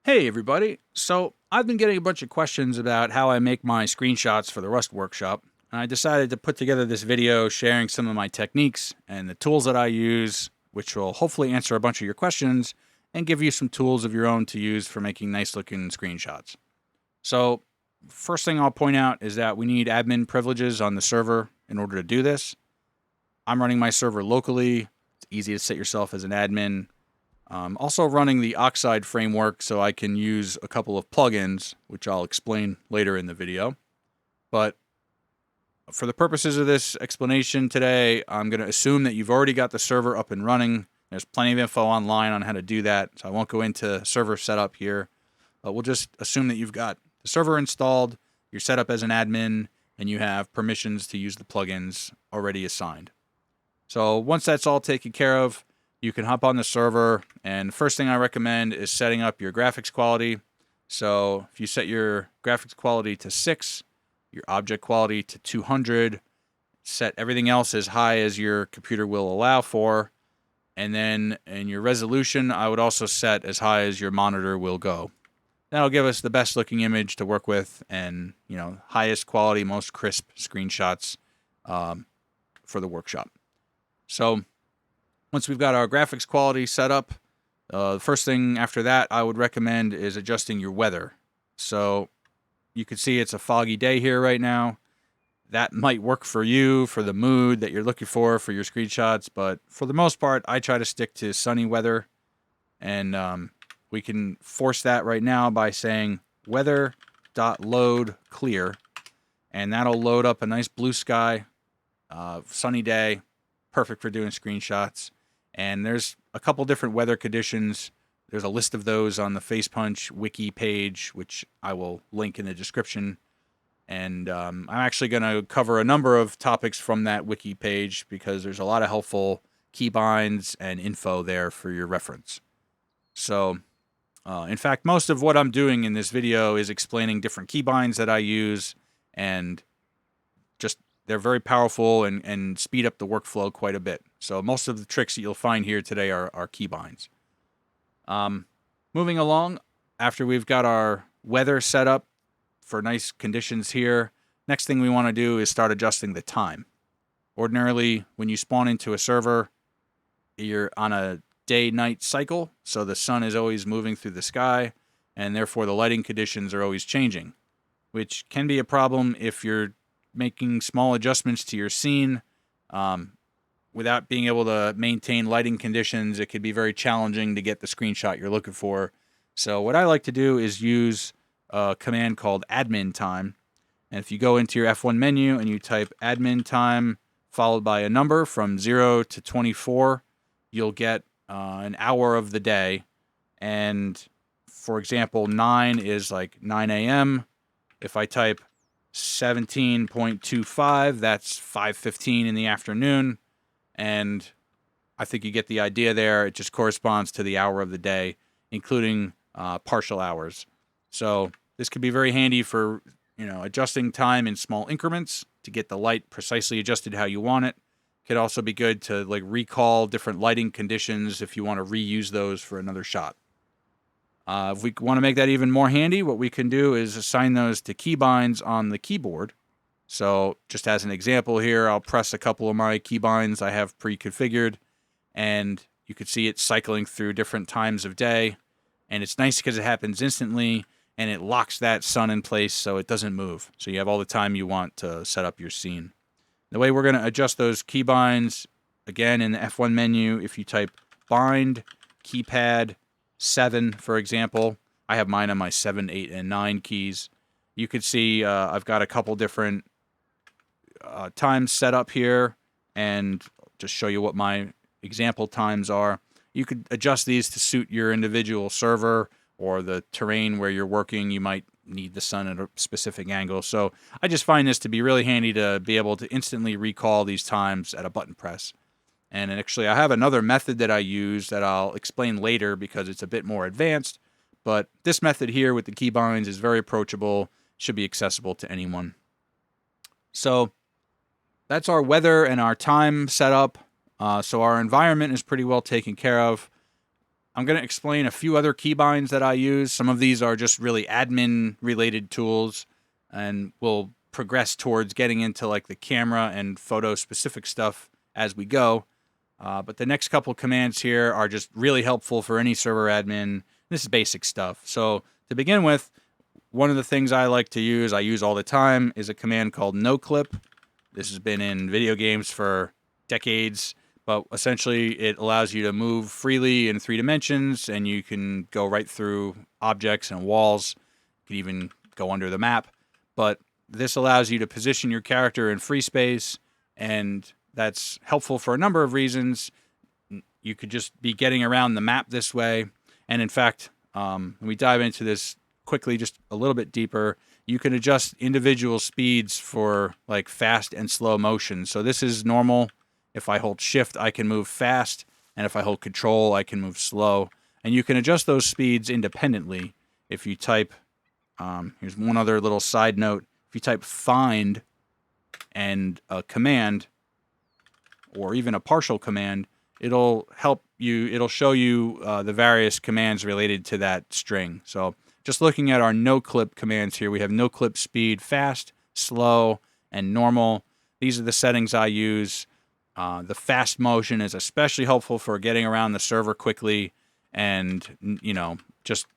Hey everybody! So I've been getting a bunch of questions about how I make my screenshots for the Rust workshop, and I decided to put together this video sharing some of my techniques and the tools that I use, which will hopefully answer a bunch of your questions and give you some tools of your own to use for making nice looking screenshots. So first thing I'll point out is that we need admin privileges on the server in order to do this. I'm running my server locally. It's easy to set yourself as an admin. Also running the Oxide framework so I can use a couple of plugins, which I'll explain later in the video. But for the purposes of this explanation today, I'm going to assume that you've already got the server up and running. There's plenty of info online on how to do that, so I won't go into server setup here. But we'll just assume that you've got the server installed, you're set up as an admin, and you have permissions to use the plugins already assigned. So once that's all taken care of, you can hop on the server, and first thing I recommend is setting up your graphics quality. So if you set your graphics quality to 6, your object quality to 200, set everything else as high as your computer will allow for, and then in your resolution, I would also set as high as your monitor will go. That'll give us the best looking image to work with and, highest quality, most crisp screenshots for the workshop. So once we've got our graphics quality set up, the first thing after that I would recommend is adjusting your weather. So you can see it's a foggy day here right now. That might work for you, for the mood that you're looking for your screenshots, but for the most part, I try to stick to sunny weather. And we can force that right now by saying weather.load clear, and that'll load up a nice blue sky, sunny day, perfect for doing screenshots. And there's a couple different weather conditions. There's a list of those on the FacePunch wiki page, which I will link in the description. And I'm actually going to cover a number of topics from that wiki page because there's a lot of helpful keybinds and info there for your reference. So, in fact, most of what I'm doing in this video is explaining different keybinds that I use, and just they're very powerful and speed up the workflow quite a bit. So most of the tricks that you'll find here today are keybinds. Moving along, after we've got our weather set up for nice conditions here, next thing we want to do is start adjusting the time. Ordinarily, when you spawn into a server, you're on a day-night cycle, so the sun is always moving through the sky, and therefore the lighting conditions are always changing, which can be a problem if you're making small adjustments to your scene. Without being able to maintain lighting conditions, it could be very challenging to get the screenshot you're looking for. So what I like to do is use a command called admintime. And if you go into your F1 menu and you type admintime followed by a number from 0 to 24, you'll get an hour of the day. And for example, 9 is like 9 a.m. If I type 17.25, that's 5:15 in the afternoon. And I think you get the idea there. It just corresponds to the hour of the day, including partial hours. So this could be very handy for, adjusting time in small increments to get the light precisely adjusted how you want it. Could also be good to recall different lighting conditions if you want to reuse those for another shot. If we want to make that even more handy, what we can do is assign those to keybinds on the keyboard. So just as an example here, I'll press a couple of my keybinds I have pre-configured, and you can see it cycling through different times of day. And it's nice because it happens instantly, and it locks that sun in place so it doesn't move. So you have all the time you want to set up your scene. The way we're going to adjust those keybinds, again, in the F1 menu, if you type bind keypad 7, for example, I have mine on my 7, 8, and 9 keys. You could see I've got a couple different times set up here, and just show you what my example times are. You could adjust these to suit your individual server or the terrain where you're working. You might need the sun at a specific angle. So I just find this to be really handy to be able to instantly recall these times at a button press. And actually, I have another method that I use that I'll explain later because it's a bit more advanced. But this method here with the keybinds is very approachable, should be accessible to anyone. So that's our weather and our time set up. So our environment is pretty well taken care of. I'm going to explain a few other keybinds that I use. Some of these are just really admin-related tools, and we'll progress towards getting into like the camera and photo-specific stuff as we go. But the next couple commands here are just really helpful for any server admin. This is basic stuff. So to begin with, one of the things I like to use, I use all the time, is a command called Noclip. This has been in video games for decades, but essentially it allows you to move freely in 3 dimensions, and you can go right through objects and walls. You can even go under the map. But this allows you to position your character in free space, and that's helpful for a number of reasons. You could just be getting around the map this way. And in fact, when we dive into this quickly, just a little bit deeper, you can adjust individual speeds for like fast and slow motion. So this is normal. If I hold shift, I can move fast. And if I hold control, I can move slow. And you can adjust those speeds independently. If you type, here's one other little side note. If you type find and a command, or even a partial command, it'll help you, it'll show you the various commands related to that string. So just looking at our Noclip commands here, we have Noclip speed, fast, slow, and normal. These are the settings I use. The fast motion is especially helpful for getting around the server quickly and, you know, just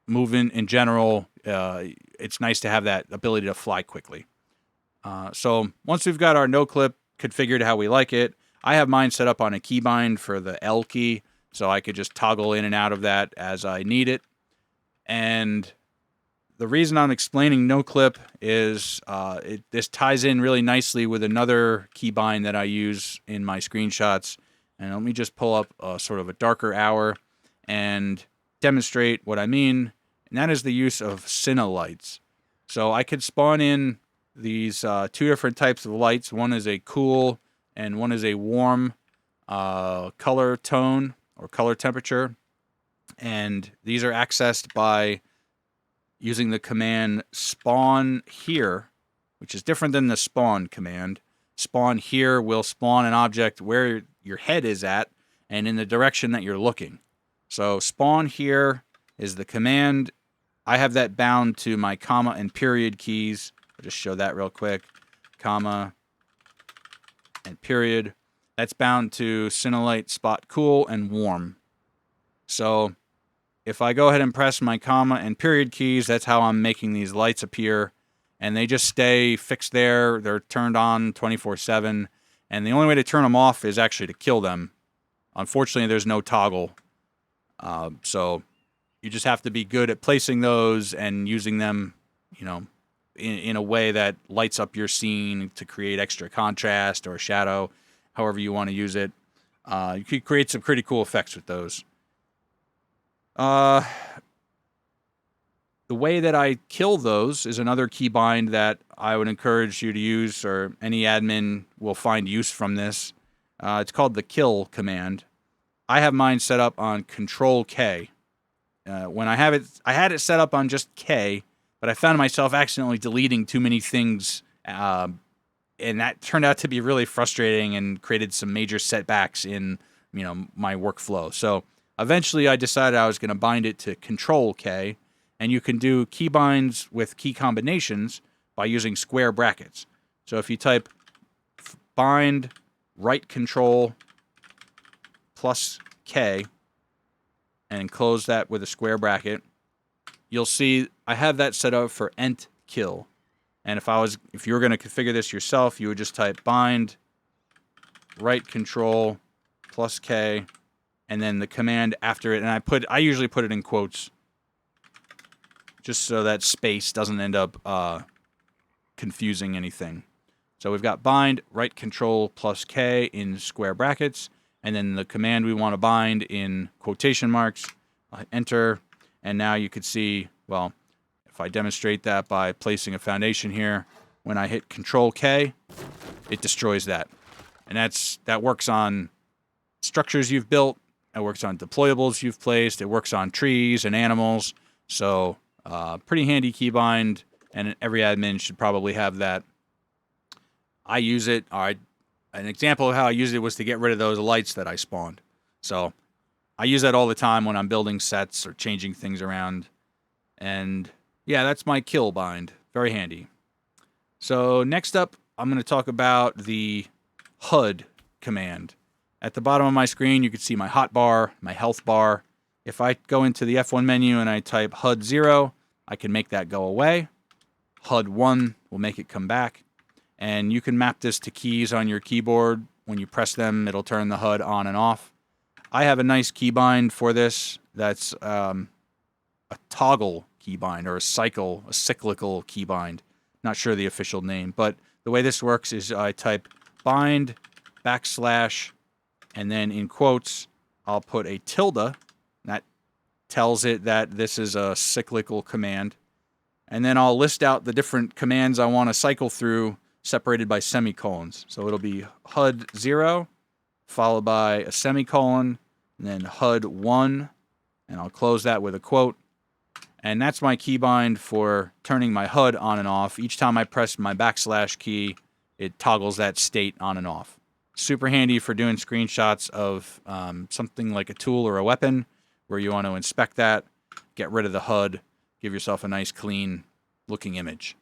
moving in general. It's nice to have that ability to fly quickly. So once we've got our Noclip configured how we like it, I have mine set up on a keybind for the L key, so I could just toggle in and out of that as I need it. And the reason I'm explaining Noclip is this ties in really nicely with another keybind that I use in my screenshots. And let me just pull up sort of a darker hour and demonstrate what I mean. And that is the use of Cinelights. So I could spawn in these 2 different types of lights. One is a cool and one is a warm color tone or color temperature. And these are accessed by using the command spawn here, which is different than the spawn command. Spawn here will spawn an object where your head is at and in the direction that you're looking. So spawn here is the command. I have that bound to my comma and period keys. I'll just show that real quick. Comma and period. That's bound to Cinelight, spot, cool, and warm. So if I go ahead and press my comma and period keys, that's how I'm making these lights appear. And they just stay fixed there. They're turned on 24/7. And the only way to turn them off is actually to kill them. Unfortunately, there's no toggle. So you just have to be good at placing those and using them, you know, in a way that lights up your scene to create extra contrast or shadow, however you want to use it. You could create some pretty cool effects with those. The way that I kill those is another keybind that I would encourage you to use, or any admin will find use from this. It's called the kill command. I have mine set up on Control K. When I had it set up on just K, but I found myself accidentally deleting too many things, and that turned out to be really frustrating and created some major setbacks in, you know, my workflow. So eventually I decided I was going to bind it to Control K, and you can do keybinds with key combinations by using square brackets. So if you type bind right control plus K and close that with a square bracket, you'll see I have that set up for Ent Kill. And if you were going to configure this yourself, you would just type bind right control plus K and then the command after it. And I usually put it in quotes just so that space doesn't end up confusing anything. So we've got bind right control plus K in square brackets, and then the command we want to bind in quotation marks. Enter, and now you could see, well, if I demonstrate that by placing a foundation here, when I hit Control K, it destroys that. And that works on structures you've built, it works on deployables you've placed, it works on trees and animals. So pretty handy keybind, and every admin should probably have that. I use it. An example of how I used it was to get rid of those lights that I spawned. So I use that all the time when I'm building sets or changing things around. And yeah, that's my kill bind. Very handy. So next up, I'm going to talk about the HUD command. At the bottom of my screen, you can see my hotbar, my health bar. If I go into the F1 menu and I type HUD 0, I can make that go away. HUD 1 will make it come back. And you can map this to keys on your keyboard. When you press them, it'll turn the HUD on and off. I have a nice keybind for this that's a toggle keybind or a cyclical keybind. Not sure the official name, but the way this works is I type bind backslash and then in quotes I'll put a tilde. That tells it that this is a cyclical command. And then I'll list out the different commands I want to cycle through separated by semicolons. So it'll be HUD 0 followed by a semicolon and then HUD 1 and I'll close that with a quote. And that's my keybind for turning my HUD on and off. Each time I press my backslash key, it toggles that state on and off. Super handy for doing screenshots of something like a tool or a weapon where you want to inspect that, get rid of the HUD, give yourself a nice clean looking image.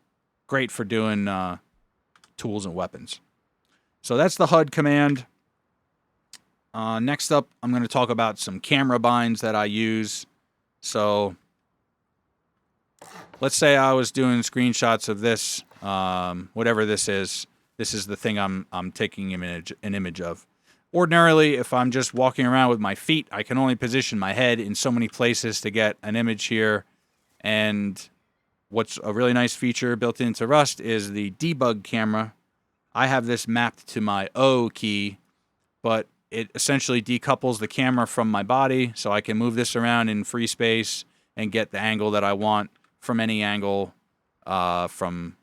Great for doing tools and weapons. So that's the HUD command. Next up, I'm going to talk about some camera binds that I use. So let's say I was doing screenshots of this, whatever this is. This is the thing I'm taking an image of. Ordinarily, if I'm just walking around with my feet, I can only position my head in so many places to get an image here. And what's a really nice feature built into Rust is the debug camera. I have this mapped to my O key, but it essentially decouples the camera from my body, so I can move this around in free space and get the angle that I want from any angle from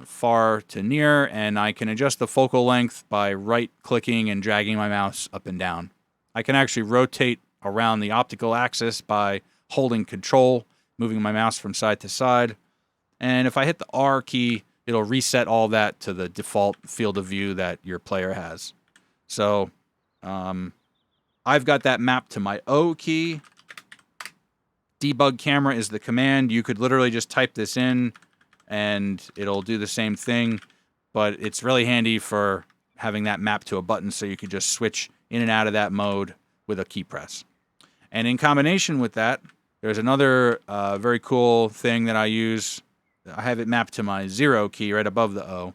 far to near, and I can adjust the focal length by right-clicking and dragging my mouse up and down. I can actually rotate around the optical axis by holding Control, moving my mouse from side to side, and if I hit the R key, it'll reset all that to the default field of view that your player has. So I've got that mapped to my O key. Debug camera is the command. You could literally just type this in and it'll do the same thing, but it's really handy for having that mapped to a button so you could just switch in and out of that mode with a key press. And in combination with that, there's another very cool thing that I use. I have it mapped to my 0 key right above the O,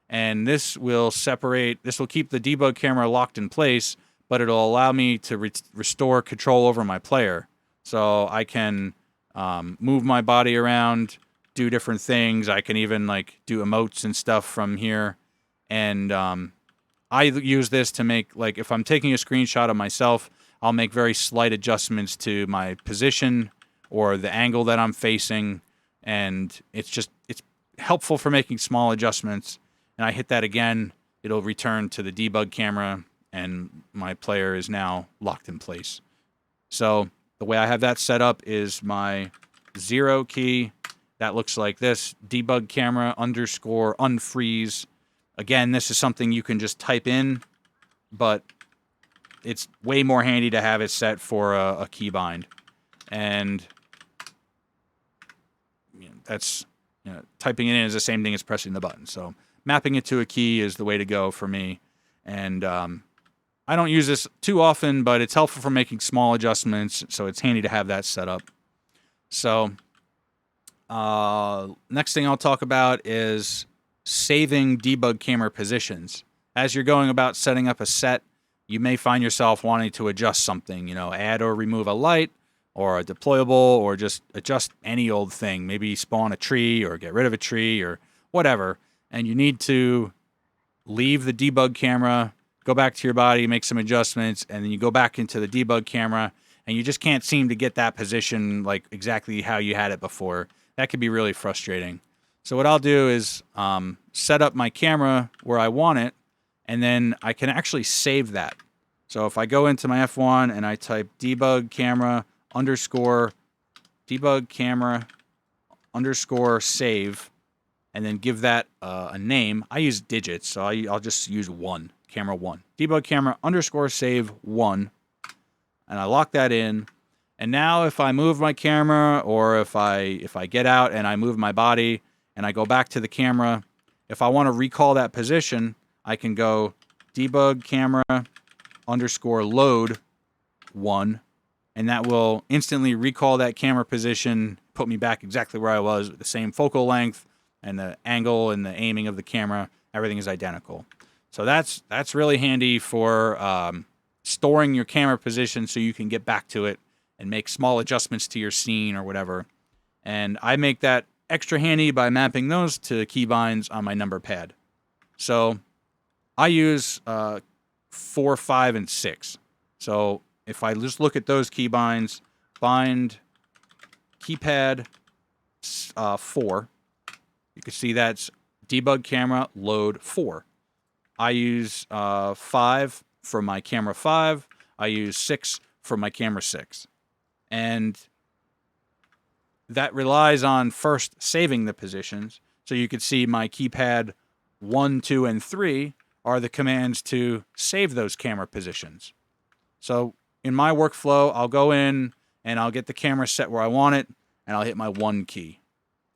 and this will keep the debug camera locked in place, but it'll allow me to restore control over my player. So I can move my body around, do different things. I can even do emotes and stuff from here. And I use this to make, if I'm taking a screenshot of myself, I'll make very slight adjustments to my position or the angle that I'm facing. And it's helpful for making small adjustments. And I hit that again, it'll return to the debug camera and my player is now locked in place. So the way I have that set up is my 0 key. That looks like this, Debugcamera _unfreeze. Again, this is something you can just type in, but it's way more handy to have it set for a keybind. And that's, typing it in is the same thing as pressing the button. So mapping it to a key is the way to go for me. And I don't use this too often, but it's helpful for making small adjustments, so it's handy to have that set up. So next thing I'll talk about is saving debug camera positions. As you're going about setting up a set, you may find yourself wanting to adjust something, add or remove a light or a deployable or just adjust any old thing. Maybe spawn a tree or get rid of a tree or whatever. And you need to leave the debug camera, go back to your body, make some adjustments, and then you go back into the debug camera and you just can't seem to get that position exactly how you had it before. That could be really frustrating. So what I'll do is set up my camera where I want it, and then I can actually save that. So if I go into my F1 and I type debugcamera _ save, and then give that a name. I use digits, so I'll just use 1, camera 1. Debugcamera _ save 1. and I lock that in. And now if I move my camera, or if I get out and I move my body and I go back to the camera, if I want to recall that position, I can go Debugcamera _load 1, and that will instantly recall that camera position, put me back exactly where I was with the same focal length and the angle and the aiming of the camera. Everything is identical. So that's really handy for storing your camera position so you can get back to it and make small adjustments to your scene or whatever. And I make that extra handy by mapping those to keybinds on my number pad. So I use 4, 5, and 6. So if I just look at those keybinds, bind keypad 4, you can see that's Debugcamera load 4. I use 5 for my camera 5. I use 6 for my camera 6. And that relies on first saving the positions. So you could see my keypad 1, 2, and 3 are the commands to save those camera positions. So in my workflow, I'll go in and I'll get the camera set where I want it, and I'll hit my 1 key.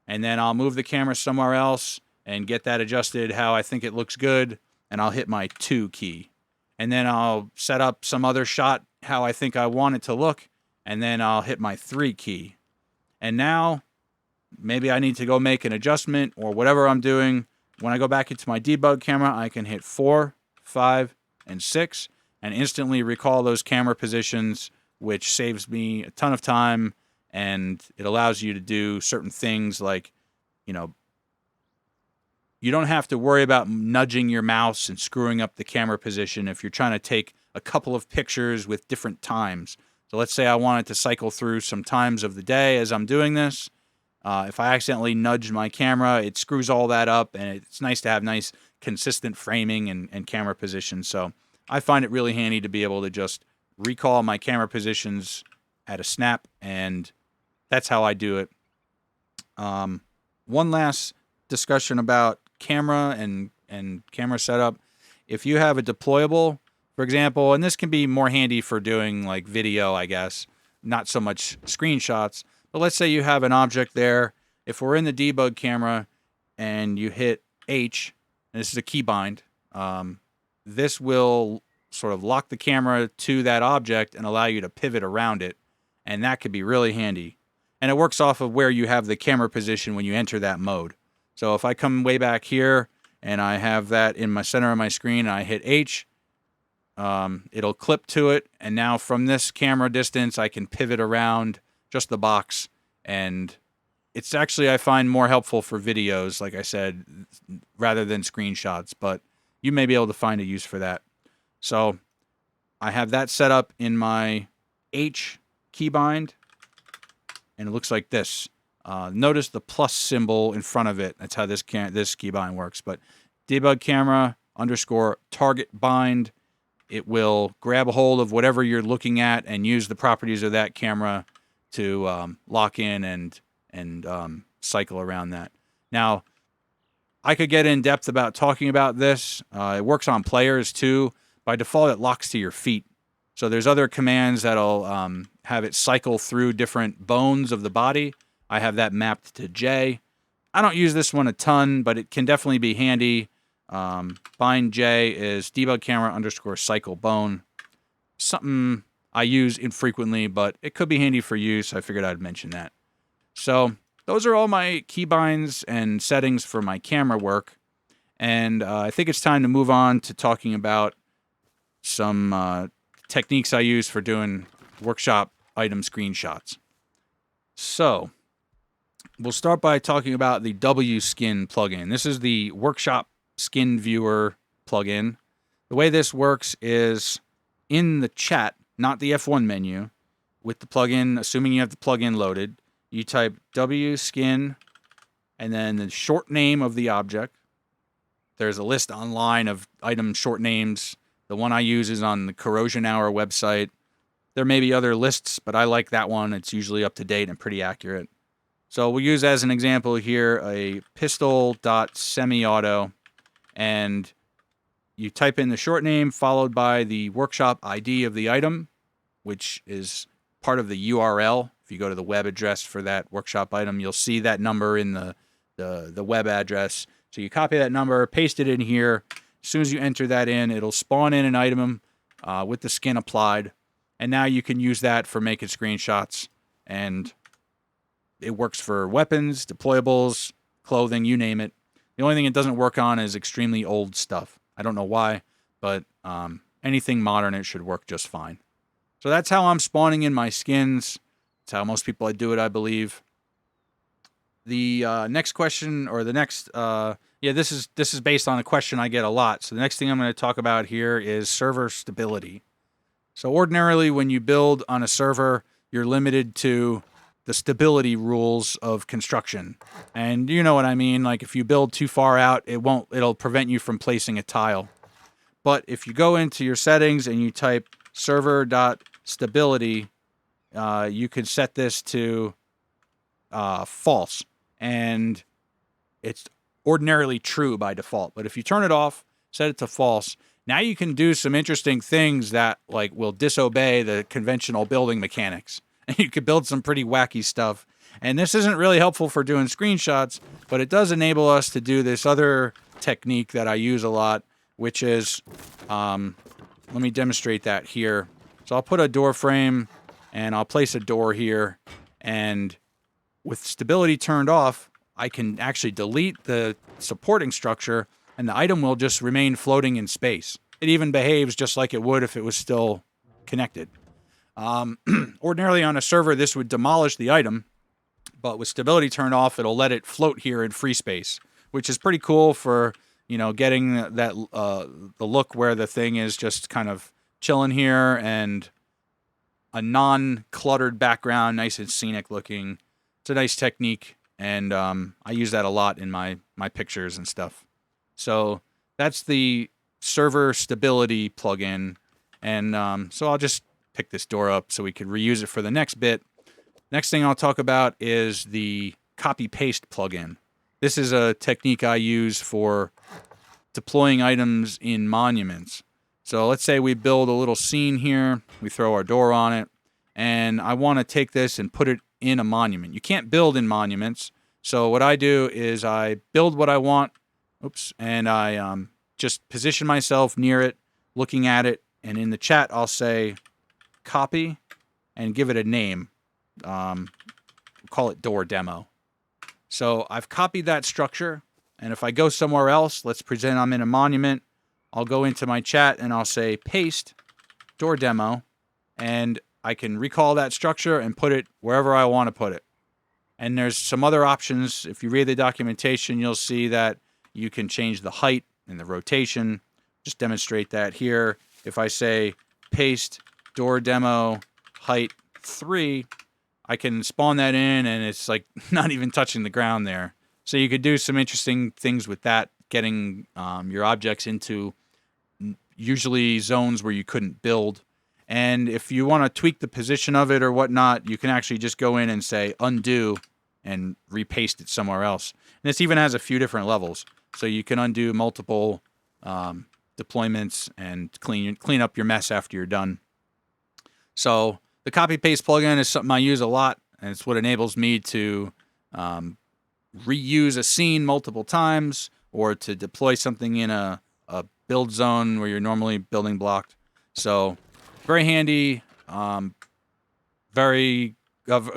And then I'll move the camera somewhere else and get that adjusted how I think it looks good, and I'll hit my 2 key. And then I'll set up some other shot how I think I want it to look, and then I'll hit my 3 key. And now maybe I need to go make an adjustment or whatever I'm doing. When I go back into my debug camera, I can hit 4, 5, and 6 and instantly recall those camera positions, which saves me a ton of time, and it allows you to do certain things like, you know, you don't have to worry about nudging your mouse and screwing up the camera position if you're trying to take a couple of pictures with different times. So let's say I wanted to cycle through some times of the day as I'm doing this. If I accidentally nudge my camera, it screws all that up, and it's nice to have nice consistent framing and camera positions. So I find it really handy to be able to just recall my camera positions at a snap, and that's how I do it. One last discussion about camera and camera setup. If you have a deployable, for example, and this can be more handy for doing like video, I guess, not so much screenshots, but let's say you have an object there. If we're in the debug camera and you hit H, and this is a keybind, this will sort of lock the camera to that object and allow you to pivot around it, and that could be really handy. And it works off of where you have the camera position when you enter that mode. So if I come way back here and I have that in my center of my screen and I hit H, it'll clip to it, and now from this camera distance I can pivot around just the box, and it's actually, I find, more helpful for videos, like I said, rather than screenshots, but you may be able to find a use for that. So I have that set up in my H keybind, and it looks like this. Notice the plus symbol in front of it. That's how this keybind works. But Debugcamera _target bind, it will grab a hold of whatever you're looking at and use the properties of that camera to lock in and cycle around that. Now, I could get in depth about talking about this. It works on players too. By default, it locks to your feet. So there's other commands that'll have it cycle through different bones of the body. I have that mapped to J. I don't use this one a ton, but it can definitely be handy. Bind J is Debugcamera _cycle bone. Something I use infrequently, but it could be handy for you, so I figured I'd mention that. So those are all my keybinds and settings for my camera work. And I think it's time to move on to talking about some techniques I use for doing workshop item screenshots. So we'll start by talking about the WSkin plugin. This is the workshop skin viewer plugin. The way this works is in the chat, not the F1 menu, with the plugin, assuming you have the plugin loaded, you type WSkin and then the short name of the object. There's a list online of item short names. The one I use is on the Corrosion Hour website. There may be other lists, but I like that one. It's usually up to date and pretty accurate. So we'll use as an example here a pistol.semiauto, and you type in the short name followed by the workshop ID of the item, which is part of the URL. If you go to the web address for that workshop item, you'll see that number in the web address. So you copy that number, paste it in here. As soon as you enter that in, it'll spawn in an item with the skin applied. And now you can use that for making screenshots. And it works for weapons, deployables, clothing, you name it. The only thing it doesn't work on is extremely old stuff. I don't know why, but anything modern, it should work just fine. So that's how I'm spawning in my skins. That's how most people do it, I believe. The next question, or the next, this is based on a question I get a lot. So the next thing I'm going to talk about here is server stability. So ordinarily, when you build on a server, you're limited to the stability rules of construction. And you know what I mean? Like if you build too far out, it'll prevent you from placing a tile. But if you go into your settings and you type server.stability, you could set this to false. And it's ordinarily true by default. But if you turn it off, set it to false, now you can do some interesting things that like will disobey the conventional building mechanics. And you could build some pretty wacky stuff. And this isn't really helpful for doing screenshots, but it does enable us to do this other technique that I use a lot, which is, let me demonstrate that here. So I'll put a door frame and I'll place a door here. And with stability turned off, I can actually delete the supporting structure and the item will just remain floating in space. It even behaves just like it would if it was still connected. Ordinarily on a server, this would demolish the item, but with stability turned off, it'll let it float here in free space, which is pretty cool for, you know, getting that the look where the thing is just kind of chilling here and a non-cluttered background, nice and scenic looking. It's a nice technique, and I use that a lot in my pictures and stuff. So that's the server stability plugin, and so I'll just pick this door up so we could reuse it for the next bit. Next thing I'll talk about is the copy-paste plugin. This is a technique I use for deploying items in monuments. So let's say we build a little scene here, we throw our door on it, and I want to take this and put it in a monument. You can't build in monuments, so what I do is I build what I want, and I just position myself near it, looking at it, and in the chat I'll say copy and give it a name. Call it door demo. So I've copied that structure, and if I go somewhere else, let's pretend I'm in a monument, I'll go into my chat and I'll say paste door demo, and I can recall that structure and put it wherever I want to put it. And there's some other options. If you read the documentation, you'll see that you can change the height and the rotation. Just demonstrate that here. If I say paste door demo height 3, I can spawn that in and it's like not even touching the ground there. So you could do some interesting things with that, getting your objects into usually zones where you couldn't build. And if you want to tweak the position of it or whatnot, you can actually just go in and say undo and repaste it somewhere else. And this even has a few different levels. So you can undo multiple deployments and clean up your mess after you're done. So the copy-paste plugin is something I use a lot, and it's what enables me to reuse a scene multiple times or to deploy something in a build zone where you're normally building blocked. So very handy. A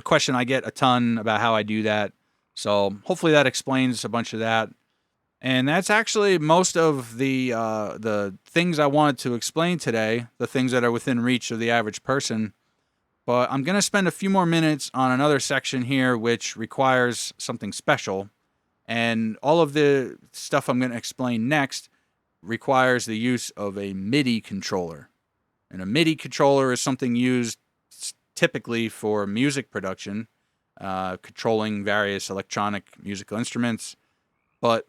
question I get a ton about how I do that. So hopefully that explains a bunch of that. And that's actually most of the things I wanted to explain today, the things that are within reach of the average person. But I'm going to spend a few more minutes on another section here which requires something special. And all of the stuff I'm going to explain next requires the use of a MIDI controller. And a MIDI controller is something used typically for music production, controlling various electronic musical instruments. But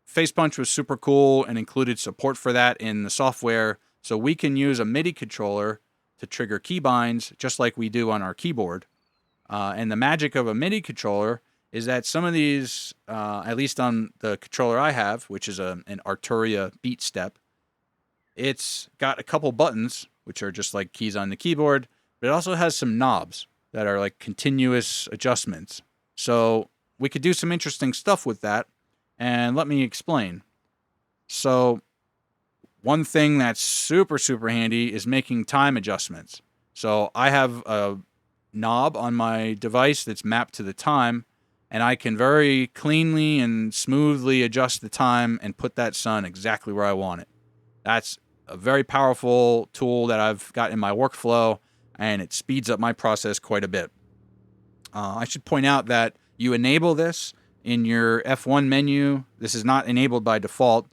Facepunch was super cool and included support for that in the software, so we can use a MIDI controller to trigger keybinds just like we do on our keyboard. And the magic of a MIDI controller is that some of these, at least on the controller I have, which is an Arturia Beat Step, it's got a couple buttons, which are just like keys on the keyboard, but it also has some knobs that are like continuous adjustments. So we could do some interesting stuff with that, and let me explain. So one thing that's super, super handy is making time adjustments. So I have a knob on my device that's mapped to the time, and I can very cleanly and smoothly adjust the time and put that sun exactly where I want it. That's a very powerful tool that I've got in my workflow, and it speeds up my process quite a bit. I should point out that you enable this in your F1 menu. This is not enabled by default,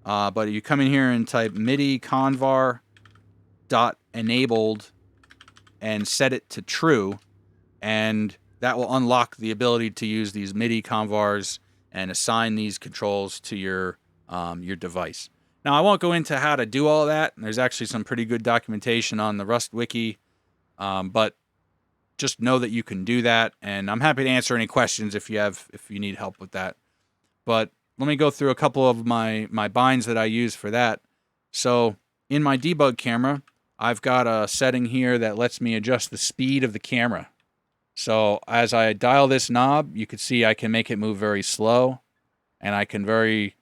but you come in here and type MIDI convar dot enabled and set it to true, and that will unlock the ability to use these MIDI convars and assign these controls to your device. Now, I won't go into how to do all that. There's actually some pretty good documentation on the Rust wiki, but just know that you can do that, and I'm happy to answer any questions if you need help with that. But let me go through a couple of my binds that I use for that. So in my debug camera, I've got a setting here that lets me adjust the speed of the camera. So as I dial this knob, you can see I can make it move very slow, and I can very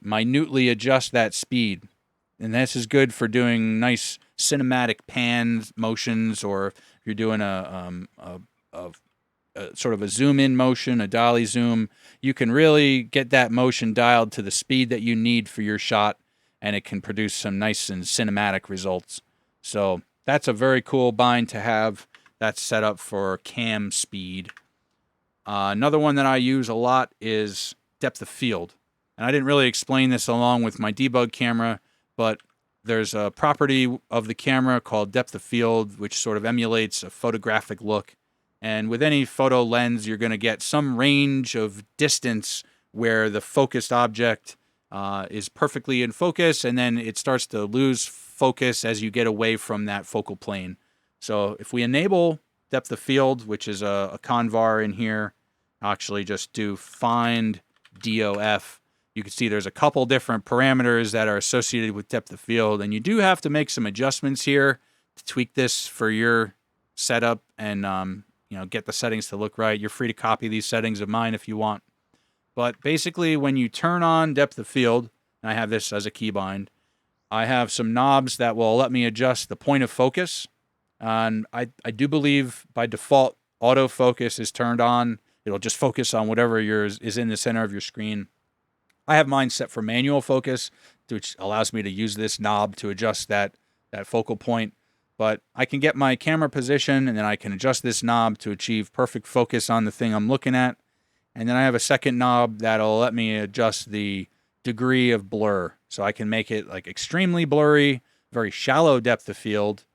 minutely adjust that speed. And this is good for doing nice cinematic pan motions, or if you're doing a sort of a zoom in motion, a dolly zoom, you can really get that motion dialed to the speed that you need for your shot, and it can produce some nice and cinematic results. So that's a very cool bind to have. That's set up for Camspeed. Another one that I use a lot is depth of field. And I didn't really explain this along with my debug camera, but there's a property of the camera called depth of field, which sort of emulates a photographic look. And with any photo lens, you're going to get some range of distance where the focused object is perfectly in focus, and then it starts to lose focus as you get away from that focal plane. So if we enable depth of field, which is a convar in here, I'll actually just do find DOF. You can see there's a couple different parameters that are associated with depth of field, and you do have to make some adjustments here to tweak this for your setup and get the settings to look right. You're free to copy these settings of mine if you want. But basically, when you turn on depth of field, and I have this as a keybind, I have some knobs that will let me adjust the point of focus. And I do believe by default, autofocus is turned on. It'll just focus on whatever is in the center of your screen. I have mine set for manual focus, which allows me to use this knob to adjust that focal point. But I can get my camera position, and then I can adjust this knob to achieve perfect focus on the thing I'm looking at. And then I have a second knob that'll let me adjust the degree of blur. So I can make it like extremely blurry, very shallow depth of field.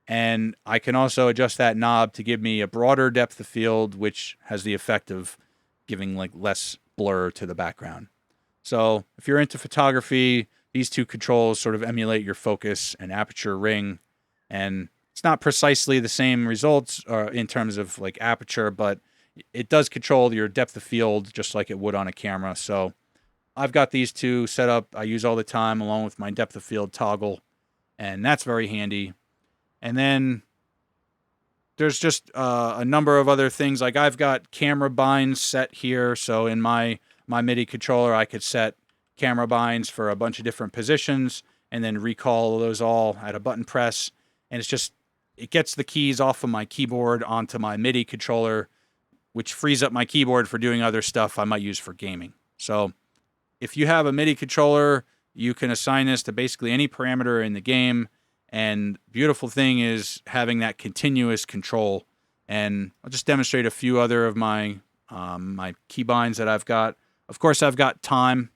And I can also adjust that knob to give me a broader depth of field, which has the effect of giving like less blur to the background. So if you're into photography, these two controls sort of emulate your focus and aperture ring. And it's not precisely the same results in terms of like aperture, but it does control your depth of field just like it would on a camera. So I've got these two set up. I use all the time along with my depth of field toggle, and that's very handy. And then there's just a number of other things. Like I've got camera binds set here. So in my MIDI controller, I could set camera binds for a bunch of different positions and then recall those all at a button press. And it gets the keys off of my keyboard onto my MIDI controller, which frees up my keyboard for doing other stuff I might use for gaming. So if you have a MIDI controller, you can assign this to basically any parameter in the game. And beautiful thing is having that continuous control. And I'll just demonstrate a few other of my keybinds that I've got. Of course, I've got time.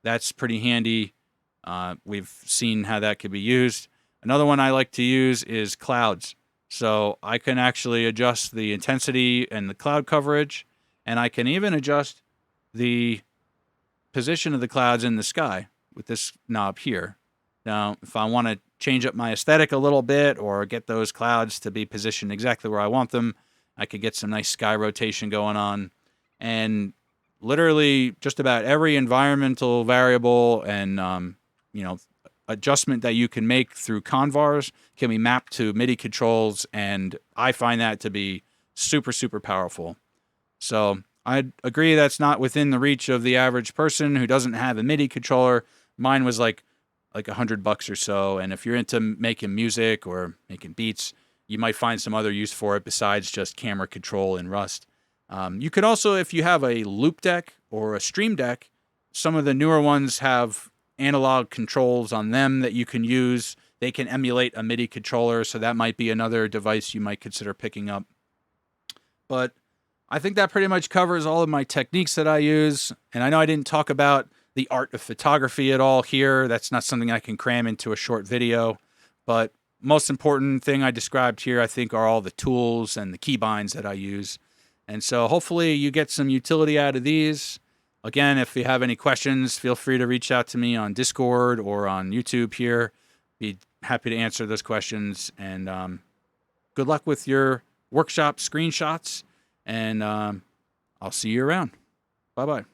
That's pretty handy. We've seen how that could be used. Another one I like to use is clouds. So I can actually adjust the intensity and the cloud coverage, and I can even adjust the position of the clouds in the sky with this knob here. Now, if I want to change up my aesthetic a little bit or get those clouds to be positioned exactly where I want them, I could get some nice sky rotation going on. And literally just about every environmental variable and, adjustment that you can make through convars can be mapped to MIDI controls, and I find that to be super, super powerful. So I'd agree that's not within the reach of the average person who doesn't have a MIDI controller. Mine was like $100 or so, and if you're into making music or making beats, you might find some other use for it besides just camera control in Rust. You could also, if you have a loop deck or a stream deck, some of the newer ones have analog controls on them that you can use. They can emulate a MIDI controller, so that might be another device you might consider picking up. But I think that pretty much covers all of my techniques that I use. And I know I didn't talk about the art of photography at all here. That's not something I can cram into a short video. But most important thing I described here, I think, are all the tools and the keybinds that I use. And so hopefully you get some utility out of these. Again, if you have any questions, feel free to reach out to me on Discord or on YouTube here. Be happy to answer those questions. And good luck with your workshop screenshots. And I'll see you around. Bye-bye.